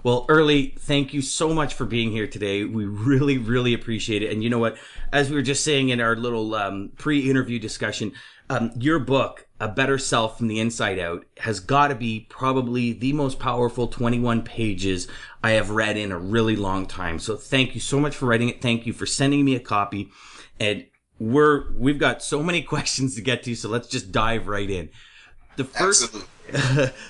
Well, Early, thank you so much for being here today. We really, really appreciate it. And you know what? As we were just saying in our little pre-interview discussion, your book, A Better Self from the Inside Out, has got to be probably the most powerful 21 pages I have read in a really long time. So thank you so much for writing it. Thank you for sending me a copy. And we've got so many questions to get to, so let's just dive right in. The first Absolutely.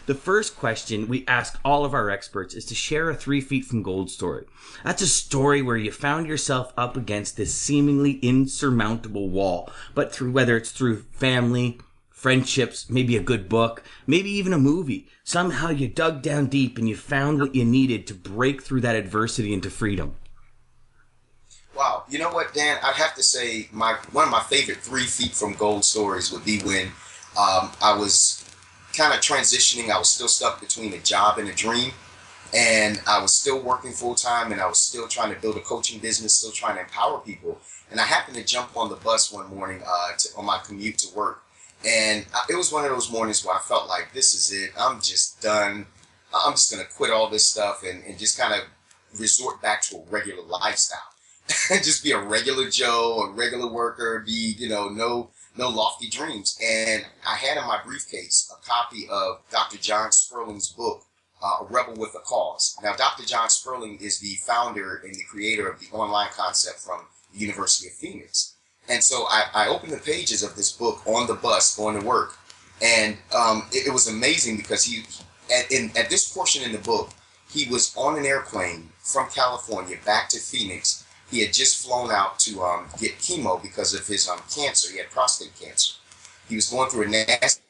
the first question we ask all of our experts is to share a 3 feet from gold story. That's a story where you found yourself up against this seemingly insurmountable wall, but through whether it's through family, friendships, maybe a good book, maybe even a movie, somehow you dug down deep and you found what you needed to break through that adversity into freedom. Wow. You know what, Dan? I'd have to say my one of my favorite 3 feet from gold stories would be when I was kind of transitioning. I was still stuck between a job and a dream, and I was still working full time, and I was still trying to build a coaching business, still trying to empower people. And I happened to jump on the bus one morning on my commute to work, and it was one of those mornings where I felt like this is it. I'm just done. I'm just gonna quit all this stuff and just kind of resort back to a regular lifestyle. Just be a regular Joe, a regular worker, be, no lofty dreams. And I had in my briefcase a copy of Dr. John Sperling's book, A Rebel with a Cause. Now, Dr. John Sperling is the founder and the creator of the online concept from the University of Phoenix. And so I opened the pages of this book on the bus going to work. And it was amazing because at this portion in the book, he was on an airplane from California back to Phoenix. He had just flown out to get chemo because of his cancer. He had prostate cancer. He was going through a nasty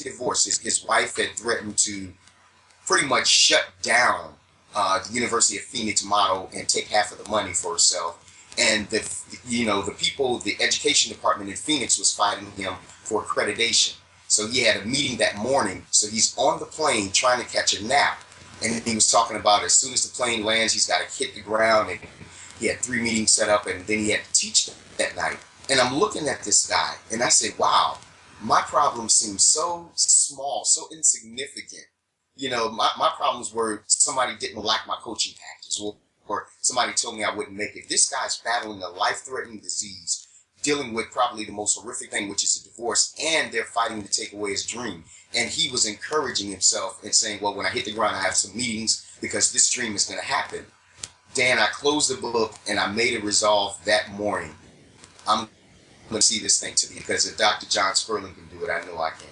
divorce. His wife had threatened to pretty much shut down the University of Phoenix model and take half of the money for herself. And the education department in Phoenix was fighting him for accreditation. So he had a meeting that morning. So he's on the plane trying to catch a nap. And he was talking about as soon as the plane lands, he's got to hit the ground. And he had 3 meetings set up, and then he had to teach that night. And I'm looking at this guy, and I said, wow, my problem seems so small, so insignificant. My problems were somebody didn't like my coaching packages, or somebody told me I wouldn't make it. This guy's battling a life-threatening disease, dealing with probably the most horrific thing, which is a divorce, and they're fighting to take away his dream. And he was encouraging himself and saying, well, when I hit the ground, I have some meetings because this dream is going to happen. Dan, I closed the book and I made a resolve that morning. I'm going to see this thing to me because if Dr. John Sperling can do it, I know I can.